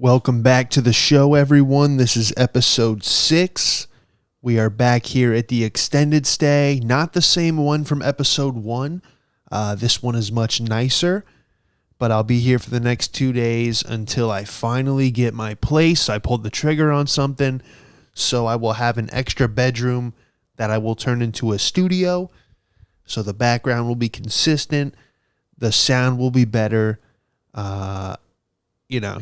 Welcome back to the show, everyone. This is episode 6. We are back here at the extended stay, not the same one from episode 1. This one is much nicer, but I'll be here for the next 2 days until I finally get my place. I pulled the trigger on something, so I will have an extra bedroom that I will turn into a studio. So the background will be consistent. The sound will be better.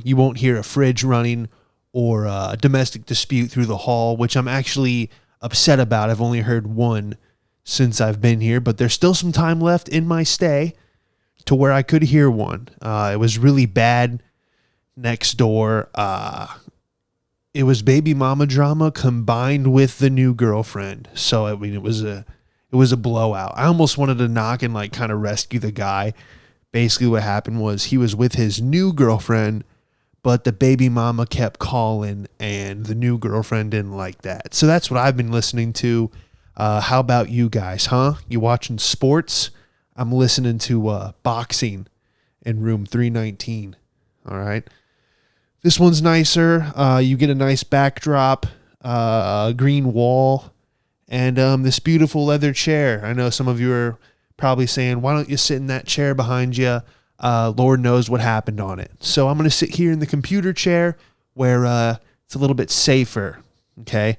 You won't hear a fridge running or a domestic dispute through the hall, which I'm actually upset about. I've only heard one since I've been here, but there's still some time left in my stay to where I could hear one. It was really bad next door. It was baby mama drama combined with the new girlfriend. So, I mean, it was a blowout. I almost wanted to knock and kind of rescue the guy. Basically what happened was he was with his new girlfriend, but the baby mama kept calling and the new girlfriend didn't like that. So that's what I've been listening to. How about you guys, huh? You watching sports? I'm listening to boxing in room 319. All right. This one's nicer. You get a nice backdrop, a green wall, and this beautiful leather chair. I know some of you are probably saying, why don't you sit in that chair behind you? Lord knows what happened on it. So I'm going to sit here in the computer chair where it's a little bit safer, okay?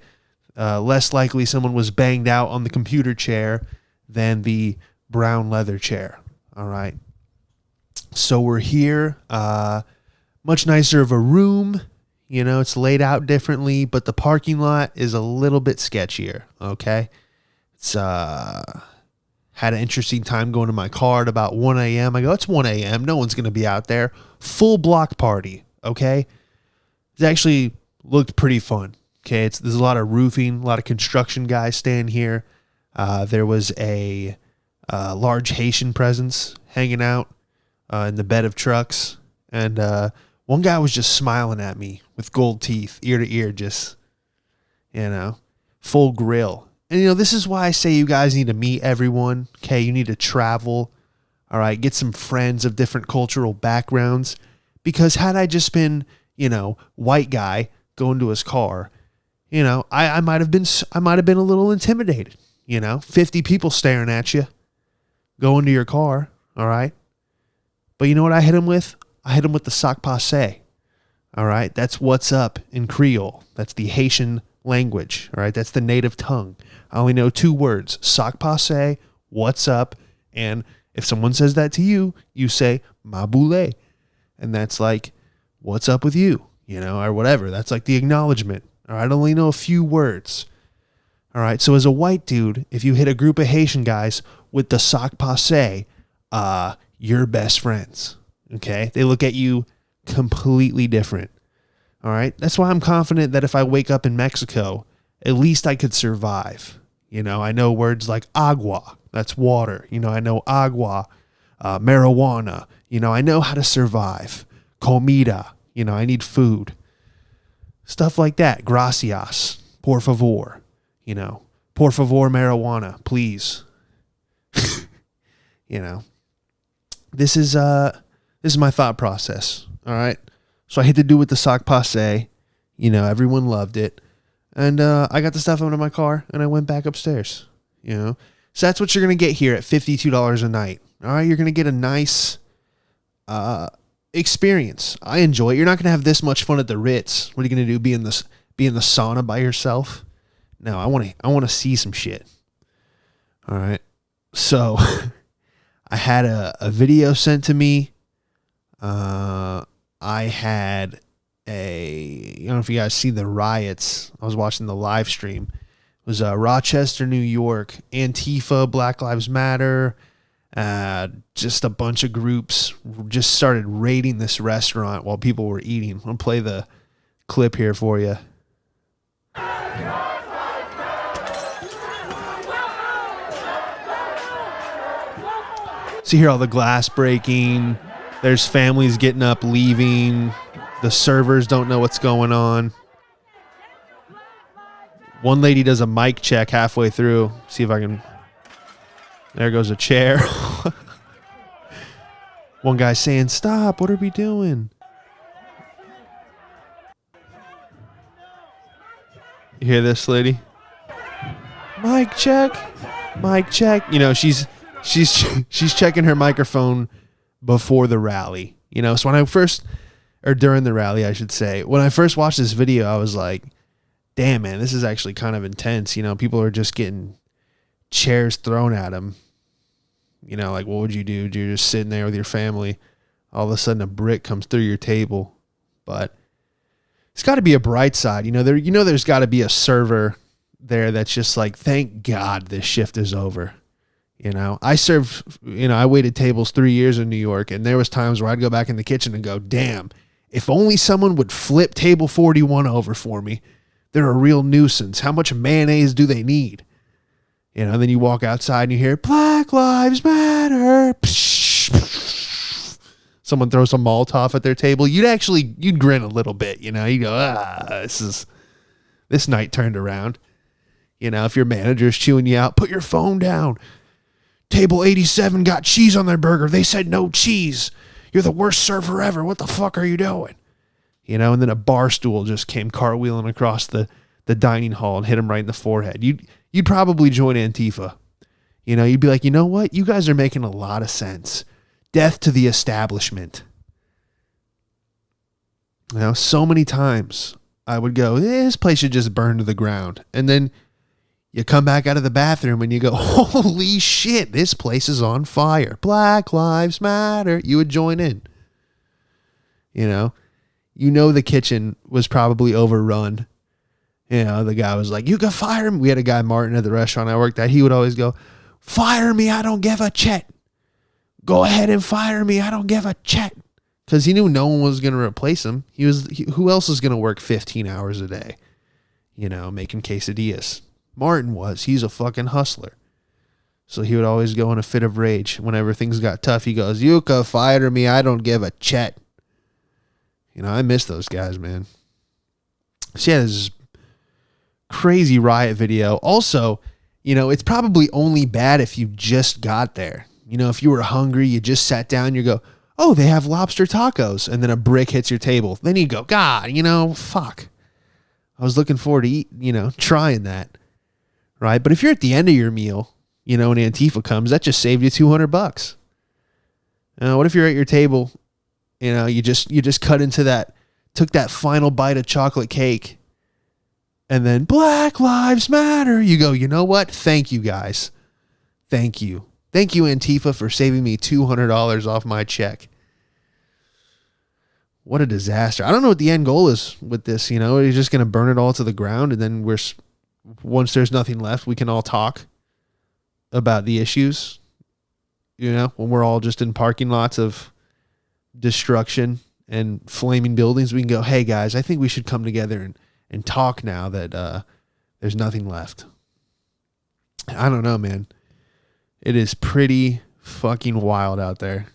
Less likely someone was banged out on the computer chair than the brown leather chair, all right? So we're here. Much nicer of a room. You know, it's laid out differently, but the parking lot is a little bit sketchier, okay? It's had an interesting time going to my car at about 1 a.m. I go, it's 1 a.m. No one's going to be out there. Full block party, okay? It actually looked pretty fun, okay? There's a lot of roofing, a lot of construction guys staying here. There was a large Haitian presence hanging out in the bed of trucks. And one guy was just smiling at me with gold teeth, ear to ear, just, full grill. And, this is why I say you guys need to meet everyone, okay? You need to travel, all right? Get some friends of different cultural backgrounds. Because had I just been, white guy going to his car, I might have been a little intimidated, 50 people staring at you, going to your car, all right? But you know what I hit him with? I hit him with the sac passe, all right? That's what's up in Creole. That's the Haitian language, all right? That's the native tongue. I only know 2 words, sac passe, what's up, and if someone says that to you, you say, ma boule, and that's like, what's up with you, or whatever. That's like the acknowledgement, all right? I only know a few words, all right? So as a white dude, if you hit a group of Haitian guys with the sac passe, you're best friends, okay? They look at you completely different, all right? That's why I'm confident that if I wake up in Mexico, at least I could survive. I know words like agua, that's water. I know agua, marijuana. I know how to survive. Comida, I need food. Stuff like that. Gracias, por favor. Por favor, marijuana, please. This is my thought process. All right. So I hit to do with the sac passe. Everyone loved it. And I got the stuff out of my car and I went back upstairs. So that's what you're going to get here at $52 a night. All right. You're going to get a nice experience. I enjoy it. You're not going to have this much fun at the Ritz. What are you going to do? Be in the sauna by yourself? No, I want to see some shit. All right. So I had a video sent to me. I had I don't know if you guys see the riots. I was watching the live stream. It was Rochester, New York, Antifa, Black Lives Matter, just a bunch of groups just started raiding this restaurant while people were eating. I'll play the clip here for you. So you hear all the glass breaking. There's families getting up, leaving. The servers don't know what's going on. One lady does a mic check halfway through. See if I can. There goes a chair. One guy saying, "Stop, what are we doing?" You hear this, lady? Mic check. Mic check. You know, she's checking her microphone before the rally. You know, so when I first, or during the rally, I should say, when I first watched this video, I was like, damn, man, this is actually kind of intense. You know, people are just getting chairs thrown at them. You know, like, what would you do? You're just sitting there with your family. All of a sudden, a brick comes through your table. But it's got to be a bright side. You know, there's got to be a server there that's just like, thank God this shift is over. You know, I waited tables 3 years in New York, and there was times where I'd go back in the kitchen and go, damn, if only someone would flip table 41 over for me. They're a real nuisance. How much mayonnaise do they need? You know, and then you walk outside and you hear, Black Lives Matter. Someone throws some Molotov at their table. You'd grin a little bit, you know. You go, this night turned around. You know, if your manager's chewing you out, put your phone down. Table 87 got cheese on their burger. They said no cheese. You're the worst server ever. What the fuck are you doing? You know, and then a bar stool just came cartwheeling across the dining hall and hit him right in the forehead. You'd probably join Antifa. You know, you'd be like, you know what? You guys are making a lot of sense. Death to the establishment. You know, so many times I would go, this place should just burn to the ground. And then you come back out of the bathroom and you go, holy shit, this place is on fire. Black Lives Matter. You would join in. You know the kitchen was probably overrun. You know, the guy was like, you can fire me. We had a guy, Martin, at the restaurant I worked at. He would always go, fire me. I don't give a shit. Go ahead and fire me. I don't give a shit. Because he knew no one was going to replace him. Who else is going to work 15 hours a day? You know, making quesadillas. Martin was. He's a fucking hustler. So he would always go in a fit of rage. Whenever things got tough, he goes, you can fire me. I don't give a shit. You know, I miss those guys, man. So yeah, this crazy riot video. Also, you know, it's probably only bad if you just got there. You know, if you were hungry, you just sat down, you go, oh, they have lobster tacos. And then a brick hits your table. Then you go, God, you know, fuck. I was looking forward to trying that. Right? But if you're at the end of your meal, you know, and Antifa comes, that just saved you $200. What if you're at your table, you know, you just cut into that, took that final bite of chocolate cake, and then Black Lives Matter. You go, you know what? Thank you, guys. Thank you. Thank you, Antifa, for saving me $200 off my check. What a disaster. I don't know what the end goal is with this. You know, you're just going to burn it all to the ground, and then once there's nothing left, we can all talk about the issues. You know, when we're all just in parking lots of destruction and flaming buildings, we can go, hey, guys, I think we should come together and talk now that there's nothing left. I don't know, man. It is pretty fucking wild out there.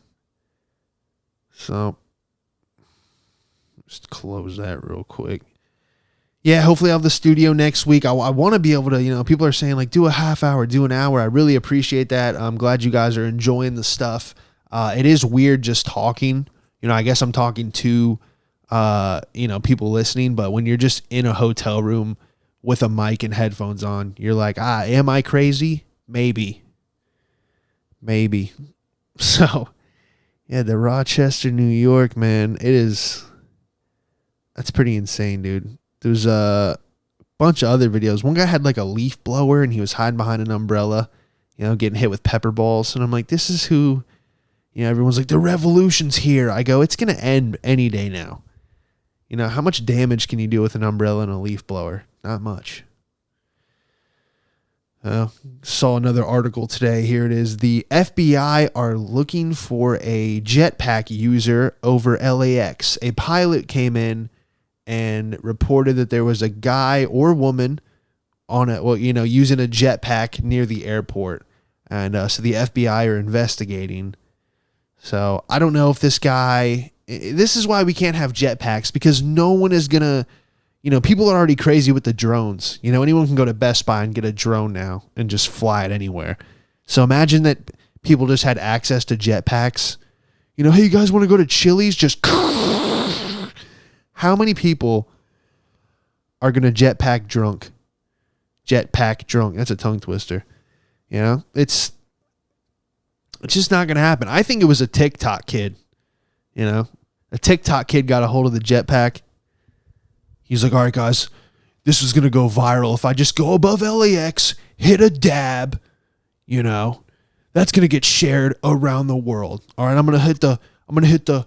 So, just close that real quick. Yeah, hopefully I'll have the studio next week. I want to be able to, you know, people are saying like, do a half hour, do an hour. I really appreciate that. I'm glad you guys are enjoying the stuff. It is weird just talking. You know, I guess I'm talking to, people listening, but when you're just in a hotel room with a mic and headphones on, you're like, am I crazy? Maybe. So, yeah, the Rochester, New York, man, that's pretty insane, dude. There's a bunch of other videos. One guy had like a leaf blower and he was hiding behind an umbrella, you know, getting hit with pepper balls. And I'm like, this is who, you know, everyone's like, the revolution's here. I go, it's going to end any day now. You know, how much damage can you do with an umbrella and a leaf blower? Not much. Saw another article today. Here it is. The FBI are looking for a jetpack user over LAX. A pilot came in and reported that there was a guy or woman using a jetpack near the airport. And so the FBI are investigating. So I don't know if this is why we can't have jetpacks, because no one is going to, you know, people are already crazy with the drones. You know, anyone can go to Best Buy and get a drone now and just fly it anywhere. So imagine that people just had access to jetpacks. You know, hey, you guys want to go to Chili's? Just how many people are going to jetpack drunk Jetpack drunk. That's a tongue twister. You know, it's just not going to happen. I think it was a TikTok kid. You know, a TikTok kid got a hold of the jetpack. He's like, all right, guys, this is going to go viral. If I just go above LAX, hit a dab, you know, that's going to get shared around the world. All right, I'm going to hit the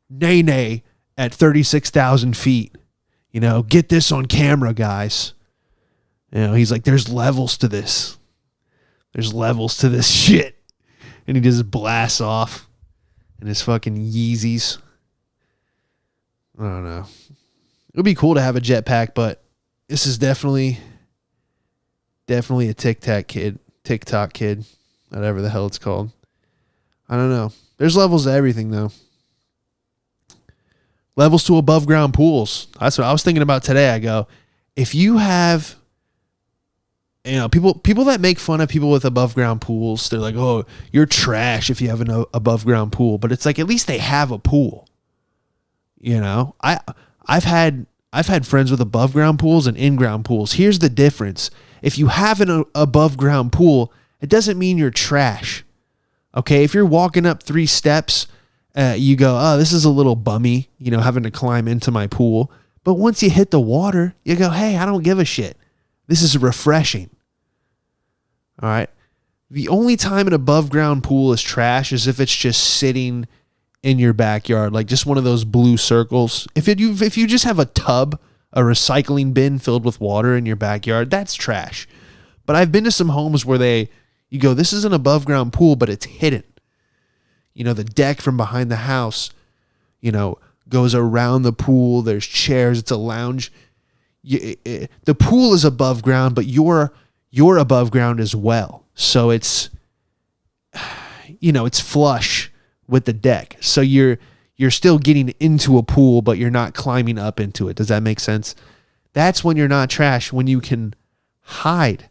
nay at 36,000 feet. You know, get this on camera, guys. You know, he's like, there's levels to this. There's levels to this shit. And he just blasts off in his fucking Yeezys. I don't know. It would be cool to have a jetpack, but this is definitely a TikTok kid, whatever the hell it's called. I don't know. There's levels to everything, though. Levels to above ground pools. That's what I was thinking about today. I go, if you have, you know, people that make fun of people with above ground pools, they're like, oh, you're trash if you have an above ground pool. But it's like, at least they have a pool. You know, I've had friends with above ground pools and in ground pools. Here's the difference. If you have an above ground pool, it doesn't mean you're trash. Okay. If you're walking up 3 steps, you go, oh, this is a little bummy, you know, having to climb into my pool. But once you hit the water, you go, hey, I don't give a shit. This is refreshing. All right. The only time an above ground pool is trash is if it's just sitting in your backyard, like just one of those blue circles. If you just have a tub, a recycling bin filled with water in your backyard, that's trash. But I've been to some homes where you go, this is an above ground pool, but it's hidden. You know, the deck from behind the house, you know, goes around the pool. There's chairs. It's a lounge. The pool is above ground, but you're above ground as well. So it's, you know, it's flush with the deck. So you're still getting into a pool, but you're not climbing up into it. Does that make sense? That's when you're not trash, when you can hide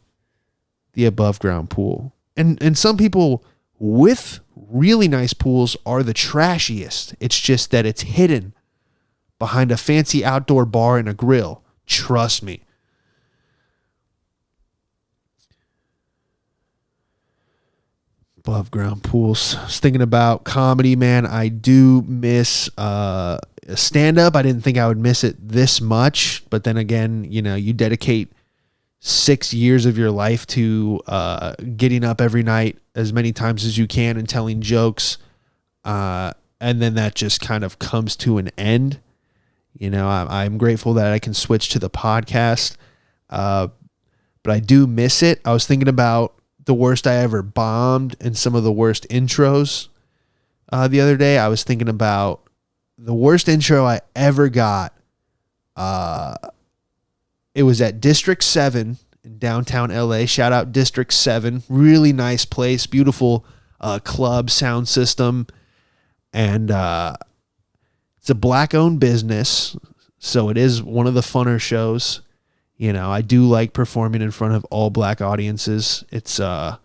the above ground pool. And some people with really nice pools are the trashiest. It's just that it's hidden behind a fancy outdoor bar and a grill. Trust me. Above ground pools. I was thinking about comedy, man. I do miss stand-up. I didn't think I would miss it this much. But then again, you know, you dedicate 6 years of your life to getting up every night as many times as you can and telling jokes. And then that just kind of comes to an end. You know, I'm grateful that I can switch to the podcast. But I do miss it. I was thinking about the worst I ever bombed and some of the worst intros. The other day, I was thinking about the worst intro I ever got. It was at District 7 in downtown LA. Shout out District 7. Really nice place. Beautiful club sound system. And it's a black-owned business, so it is one of the funner shows. You know, I do like performing in front of all black audiences. It's, you know,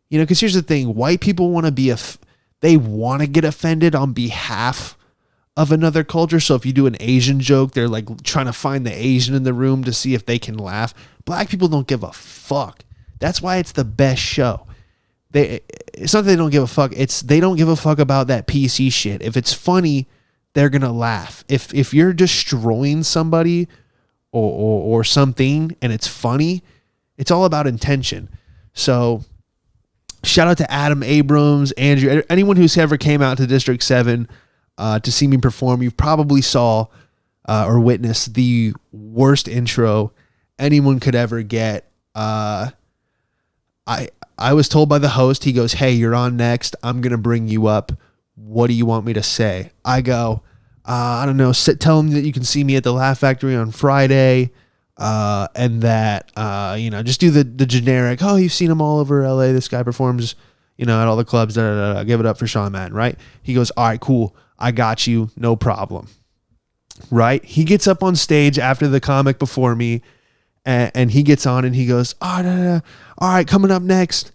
because here's the thing. White people want to they want to get offended on behalf of another culture. So if you do an Asian joke, they're like trying to find the Asian in the room to see if they can laugh. Black people don't give a fuck. That's why it's the best show. It's not that they don't give a fuck. It's they don't give a fuck about that PC shit. If it's funny, they're going to laugh. If you're destroying somebody or something and it's funny, it's all about intention. So shout out to Adam Abrams, Andrew, anyone who's ever came out to District 7 to see me perform. You probably saw or witnessed the worst intro anyone could ever get. I was told by the host, he goes, hey, you're on next. I'm going to bring you up. What do you want me to say? I go, I don't know, tell them that you can see me at the Laugh Factory on Friday, and that, you know, just do the generic, oh, you've seen him all over LA. This guy performs, you know, at all the clubs, give it up for Sean Madden, right? He goes, all right, cool. I got you. No problem. Right? He gets up on stage after the comic before me, and he gets on and he goes, oh, no. All right, coming up next,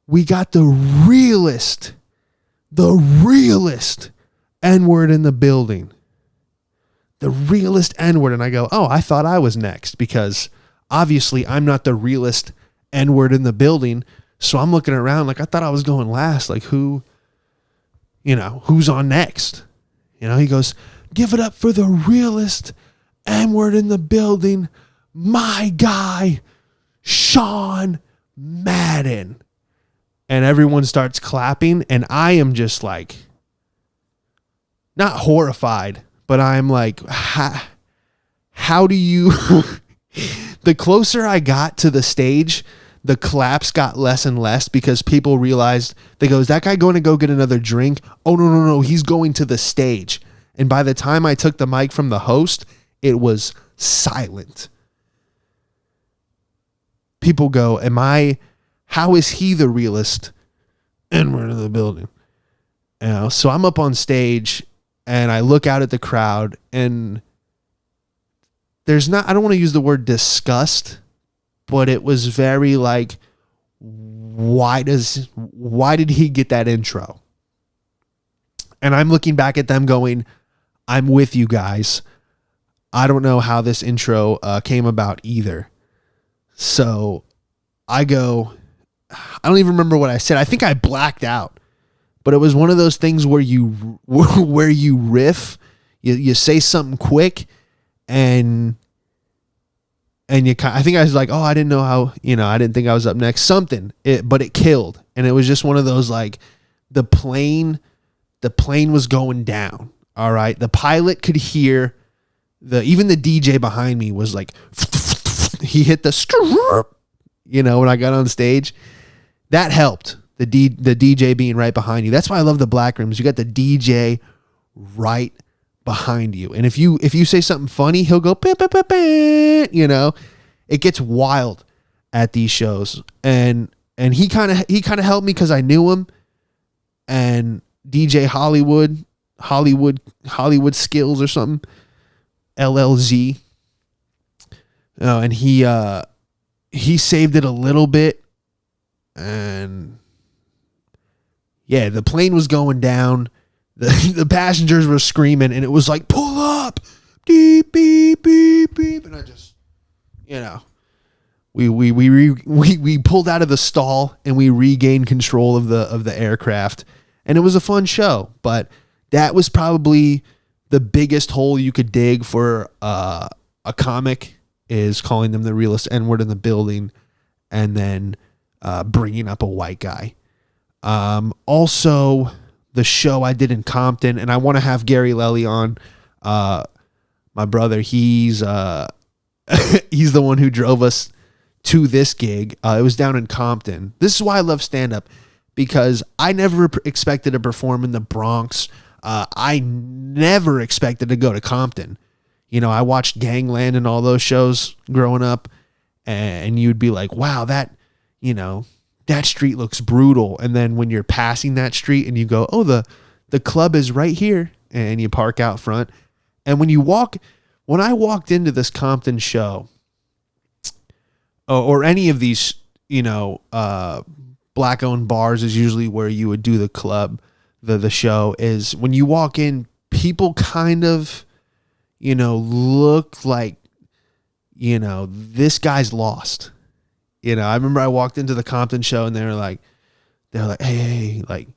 we got the realest N-word in the building. The realest N-word. And I go, oh, I thought I was next because obviously I'm not the realest N-word in the building. So I'm looking around like I thought I was going last. Like who's on next? He goes, give it up for the realest N-word in the building, my guy, Sean Madden. And everyone starts clapping, and I am just like, not horrified, but I'm like, how do you... The closer I got to the stage, the claps got less and less because people realized, they go, is that guy going to go get another drink? Oh, no, he's going to the stage. And by the time I took the mic from the host, it was silent. People go, how is he the realest N-word in the building? So I'm up on stage and I look out at the crowd, and I don't want to use the word disgust, but it was very like, why did he get that intro? And I'm looking back at them going, I'm with you guys. I don't know how this intro came about either. So I go, I don't even remember what I said. I think I blacked out, but it was one of those things where you riff, you say something quick, and I think I was like, oh, I didn't know how, I didn't think I was up next, but it killed. And it was just one of those, like, the plane was going down. All right. The pilot could hear even the DJ behind me was like, he hit the, when I got on stage. That helped, the DJ being right behind you. That's why I love the black rooms. You got the DJ right behind you. And if you say something funny, he'll go, bah, bah, bah, bah, it gets wild at these shows. And he kind of helped me because I knew him. And DJ Hollywood Skills or something, LLZ. And he saved it a little bit. And yeah, the plane was going down. The passengers were screaming, and it was like, pull up, beep, beep, beep, beep. And I just, we pulled out of the stall and we regained control of the aircraft, and it was a fun show. But that was probably the biggest hole you could dig for a comic, is calling them the realest N-word in the building, and then bringing up a white guy. Also, the show I did in Compton, and I want to have Gary Lelly on. My brother, he's he's the one who drove us to this gig. It was down in Compton. This is why I love stand-up, because I never expected to perform in the Bronx. I never expected to go to Compton. I watched Gangland and all those shows growing up, and you'd be like, wow, that street looks brutal. And then when you're passing that street and you go, oh, the club is right here, and you park out front. And when I walked into this Compton show, or any of these, black owned bars is usually where you would do the club, the show, is when you walk in, people kind of, look like, this guy's lost. I remember I walked into the Compton show, and they were like, hey, like,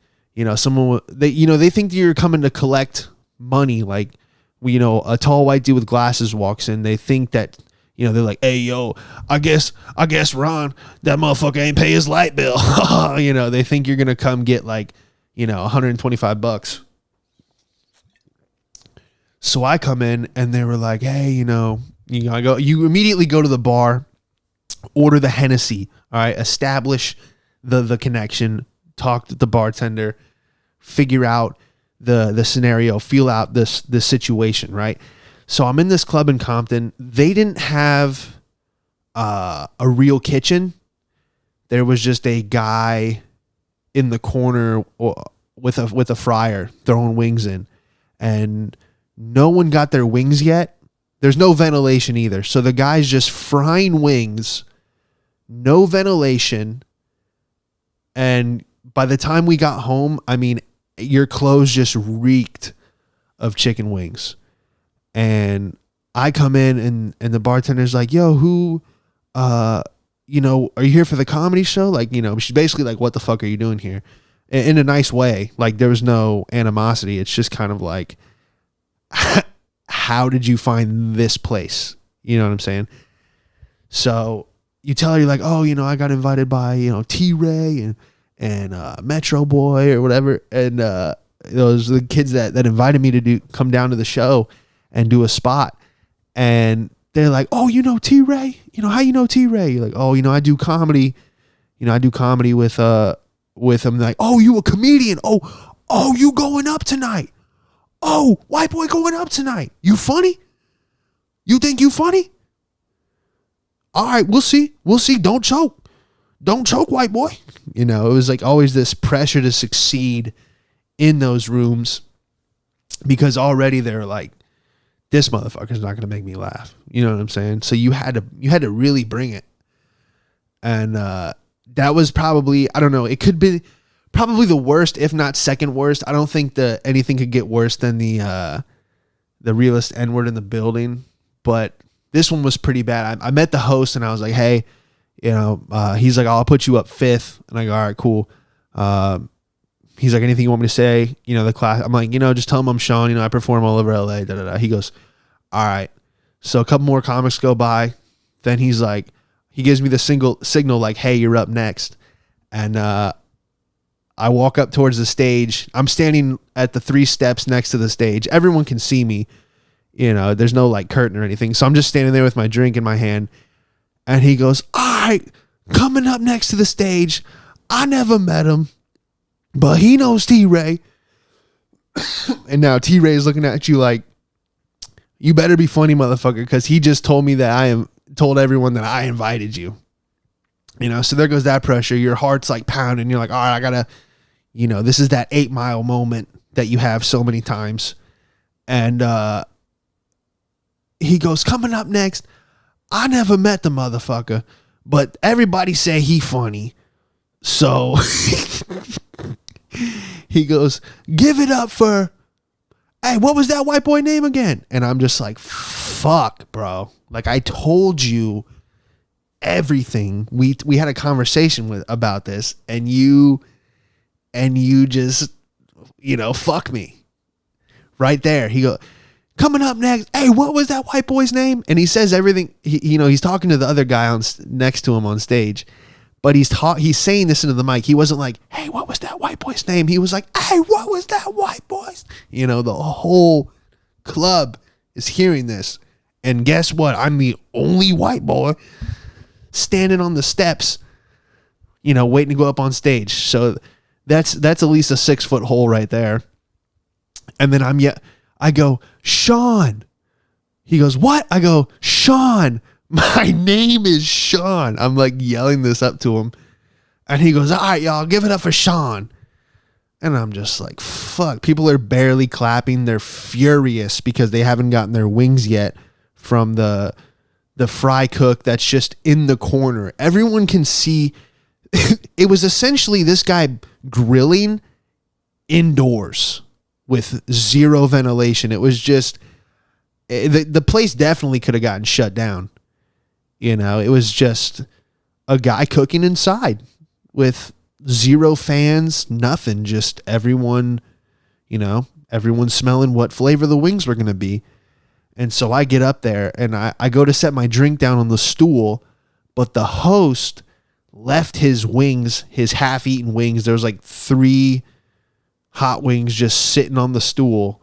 someone, they think you're coming to collect money. Like, a tall white dude with glasses walks in. They think that, they're like, hey, yo, I guess Ron, that motherfucker ain't pay his light bill. They think you're going to come get like, $125. So I come in, and they were like, hey, you immediately go to the bar, order the Hennessy, all right, establish the connection, talk to the bartender, figure out the scenario, feel out the situation, right? So I'm in this club in Compton. They didn't have a real kitchen. There was just a guy in the corner with a fryer throwing wings in, and no one got their wings yet. There's no ventilation either. So the guy's just frying wings, no ventilation. And by the time we got home, I mean, your clothes just reeked of chicken wings. And I come in, and the bartender's like, yo, who are you here for the comedy show? Like, she's basically like, what the fuck are you doing here? In a nice way. Like, there was no animosity. It's just kind of like, how did you find this place? You know what I'm saying? So you tell her, you're like, oh, I got invited by, T-Ray and Metro Boy or whatever. And those are the kids that invited me to come down to the show and do a spot. And they're like, oh, T-Ray? How you know T-Ray? You're like, oh, I do comedy. I do comedy with him. They're like, oh, you a comedian? Oh, you going up tonight? Oh, white boy going up tonight. You funny? You think you funny? All right, we'll see. Don't choke. Don't choke, white boy. It was like always this pressure to succeed in those rooms because already they're like, this motherfucker's not going to make me laugh. You know what I'm saying? So you had to really bring it. And that was probably, I don't know, it could be probably the worst, if not second worst. I don't think anything could get worse than the realest N-word in the building. But this one was pretty bad. I met the host and I was like, hey, he's like, I'll put you up fifth. And I go, all right, cool. He's like, anything you want me to say? The class. I'm like, just tell him I'm Sean. I perform all over LA. Da, da, da. He goes, all right. So a couple more comics go by. Then he's like, he gives me the signal like, hey, you're up next. And I walk up towards the stage. I'm standing at the 3 steps next to the stage. Everyone can see me. There's no like curtain or anything. So I'm just standing there with my drink in my hand. And he goes, all right, coming up next to the stage. I never met him, but he knows T-Ray. And now T-Ray is looking at you like, you better be funny, motherfucker, because he just told me that told everyone that I invited you. So there goes that pressure. Your heart's like pounding. You're like, all right, I gotta, this is that 8 Mile moment that you have so many times. And he goes, coming up next, I never met the motherfucker, but everybody say he funny. So he goes, give it up for, hey, what was that white boy name again? And I'm just like, fuck, bro. Like, I told you everything. We had a conversation about this, and you just, fuck me right there. He goes, coming up next, hey, what was that white boy's name? And he says everything. He's talking to the other guy next to him on stage, but he's saying this into the mic. He wasn't like, hey, what was that white boy's name? He was like, hey, what was that white boy's? The whole club is hearing this. And guess what? I'm the only white boy standing on the steps, waiting to go up on stage. So that's at least a 6-foot hole right there. And then I go, Sean. He goes, what? I go, Sean. My name is Sean. I'm like yelling this up to him. And he goes, all right, y'all, give it up for Sean. And I'm just like, fuck. People are barely clapping. They're furious because they haven't gotten their wings yet from the fry cook that's just in the corner. Everyone can see. It was essentially this guy grilling indoors with zero ventilation. It was just, the place definitely could have gotten shut down. It was just a guy cooking inside with zero fans, nothing, just everyone smelling what flavor the wings were going to be. And so I get up there and I go to set my drink down on the stool, but the host left his wings, his half-eaten wings. There was like 3 hot wings just sitting on the stool,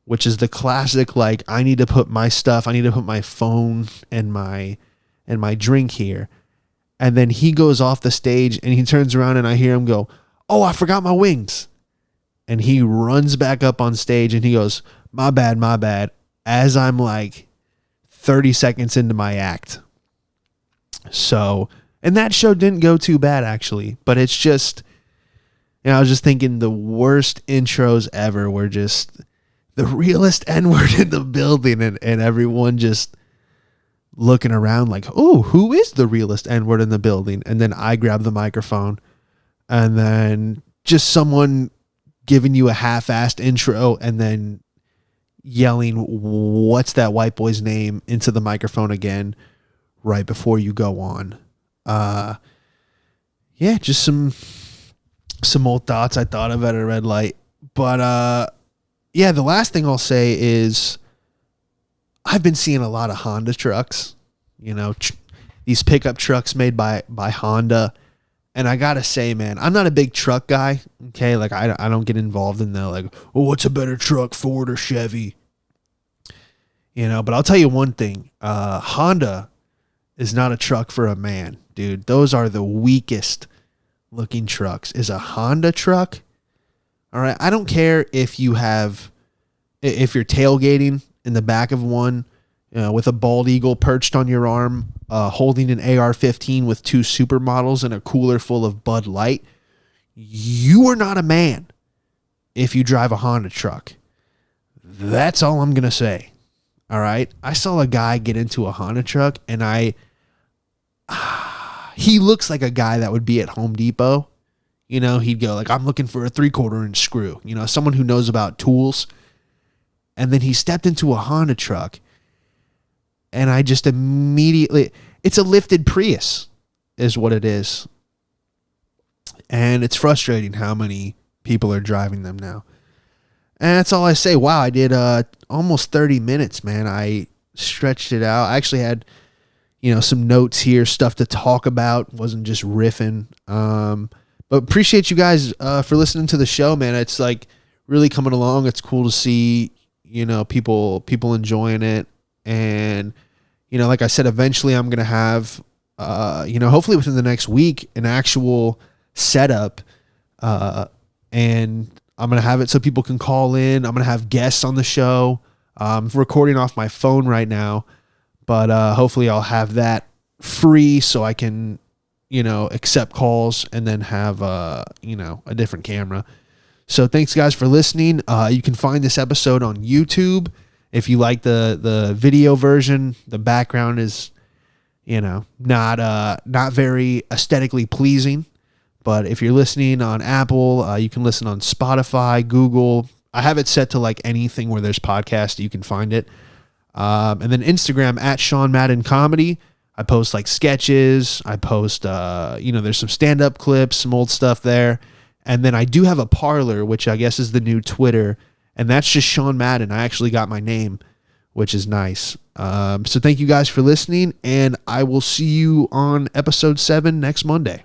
which is the classic, like, I need to put my phone and my drink here. And then he goes off the stage and he turns around and I hear him go, oh, I forgot my wings. And he runs back up on stage and he goes, my bad. As I'm like 30 seconds into my act. So, and that show didn't go too bad actually, but it's just, I was just thinking the worst intros ever were just the realest N-word in the building and everyone just looking around like, oh, who is the realest N-word in the building? And then I grab the microphone and then just someone giving you a half-assed intro and then yelling, what's that white boy's name, into the microphone again, right before you go on. Yeah, just some old thoughts I thought of at a red light. But yeah, the last thing I'll say is I've been seeing a lot of Honda trucks, these pickup trucks made by Honda. And I got to say, man, I'm not a big truck guy. Okay. Like I don't get involved in the what's a better truck, Ford or Chevy? But I'll tell you one thing, Honda is not a truck for a man, dude. Those are the weakest looking trucks. Is a Honda truck. All right. I don't care if you're tailgating in the back of one, with a bald eagle perched on your arm, holding an AR-15 with 2 supermodels and a cooler full of Bud Light. You are not a man if you drive a Honda truck. That's all I'm going to say. All right. I saw a guy get into a Honda truck and he looks like a guy that would be at Home Depot. He'd go I'm looking for a 3/4 inch screw, someone who knows about tools. And then he stepped into a Honda truck and I just immediately, it's a lifted Prius is what it is. And it's frustrating how many people are driving them now. And that's all I say. Wow, I did almost 30 minutes, man. I stretched it out. I actually had, some notes here, stuff to talk about. Wasn't just riffing. But appreciate you guys for listening to the show, man. It's really coming along. It's cool to see, people enjoying it. And, like I said, eventually I'm going to have, hopefully within the next week, an actual setup. And I'm going to have it so people can call in. I'm going to have guests on the show. I'm recording off my phone right now, but hopefully I'll have that free so I can, accept calls and then have, a different camera. So thanks guys for listening. You can find this episode on YouTube. If you like the video version, the background is, not very aesthetically pleasing. But if you're listening on Apple, you can listen on Spotify, Google. I have it set to anything where there's podcasts, you can find it. And then Instagram at Sean Madden Comedy. I post sketches. I post, there's some stand-up clips, some old stuff there. And then I do have a Parler, which I guess is the new Twitter. And that's just Sean Madden. I actually got my name, which is nice. So thank you guys for listening. And I will see you on episode 7 next Monday.